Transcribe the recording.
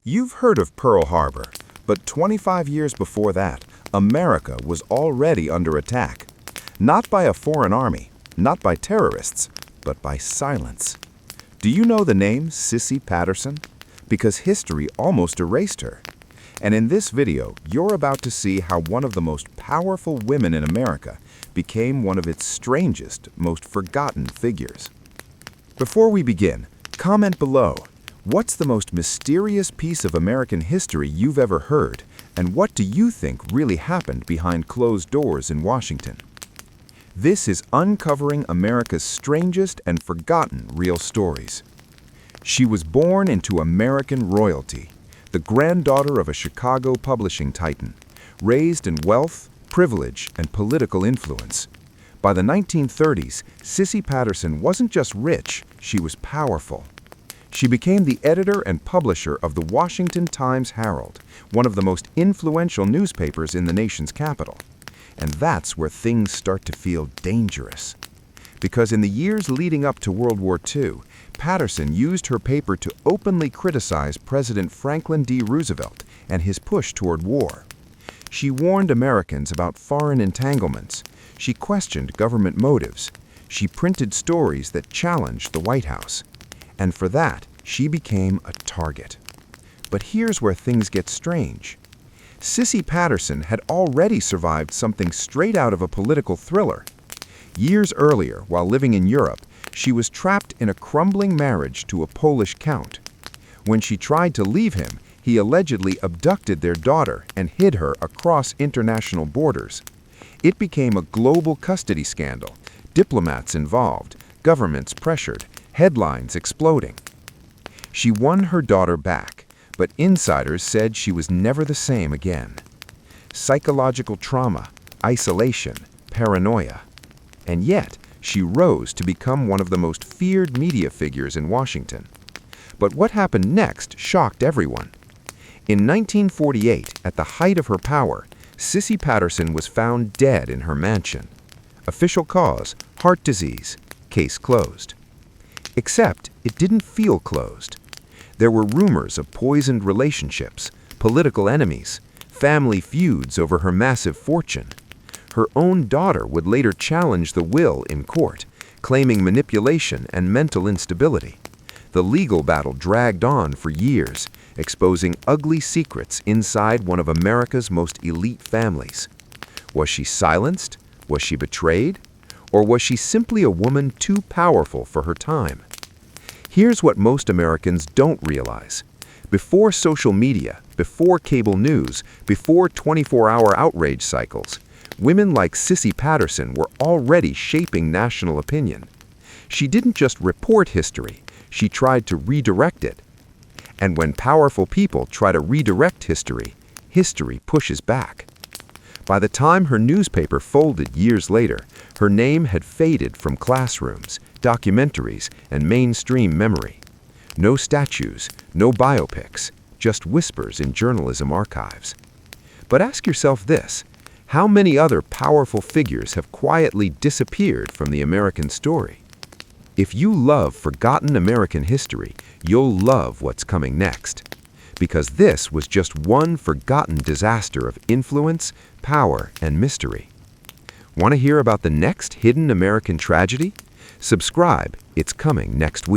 You've heard of Pearl Harbor, but 25 years before that, America was already under attack. Not by a foreign army, not by terrorists, but by silence. Do you know the name Cissy Patterson? Because history almost erased her. And in this video, you're about to see how one of the most powerful women in America became one of its strangest, most forgotten figures. Before we begin, comment below. What's the most mysterious piece of American history you've ever heard, and what do you think really happened behind closed doors in Washington? This is uncovering America's strangest and forgotten real stories. She was born into American royalty, the granddaughter of a Chicago publishing titan, raised in wealth, privilege, and political influence. By the 1930s, Cissy Patterson wasn't just rich, she was powerful. She became the editor and publisher of the Washington Times-Herald, one of the most influential newspapers in the nation's capital. And that's where things start to feel dangerous. Because in the years leading up to World War II, Patterson used her paper to openly criticize President Franklin D. Roosevelt and his push toward war. She warned Americans about foreign entanglements. She questioned government motives. She printed stories that challenged the White House. And for that, she became a target. But here's where things get strange. Cissy Patterson had already survived something straight out of a political thriller. Years earlier, while living in Europe, she was trapped in a crumbling marriage to a Polish count. When she tried to leave him, he allegedly abducted their daughter and hid her across international borders. It became a global custody scandal, diplomats involved, governments pressured, headlines exploding. She won her daughter back, but insiders said she was never the same again. Psychological trauma, isolation, paranoia. And yet, she rose to become one of the most feared media figures in Washington. But what happened next shocked everyone. In 1948, at the height of her power, Cissy Patterson was found dead in her mansion. Official cause, heart disease. Case closed. Except it didn't feel closed. There were rumors of poisoned relationships, political enemies, family feuds over her massive fortune. Her own daughter would later challenge the will in court, claiming manipulation and mental instability. The legal battle dragged on for years, exposing ugly secrets inside one of America's most elite families. Was she silenced? Was she betrayed? Or was she simply a woman too powerful for her time? Here's what most Americans don't realize. Before social media, before cable news, before 24-hour outrage cycles, women like Cissy Patterson were already shaping national opinion. She didn't just report history, she tried to redirect it. And when powerful people try to redirect history, history pushes back. By the time her newspaper folded years later, her name had faded from classrooms, documentaries, and mainstream memory. No statues, no biopics, just whispers in journalism archives. But ask yourself this, how many other powerful figures have quietly disappeared from the American story? If you love forgotten American history, you'll love what's coming next. Because this was just one forgotten disaster of influence, power, and mystery. Want to hear about the next hidden American tragedy? Subscribe, it's coming next week.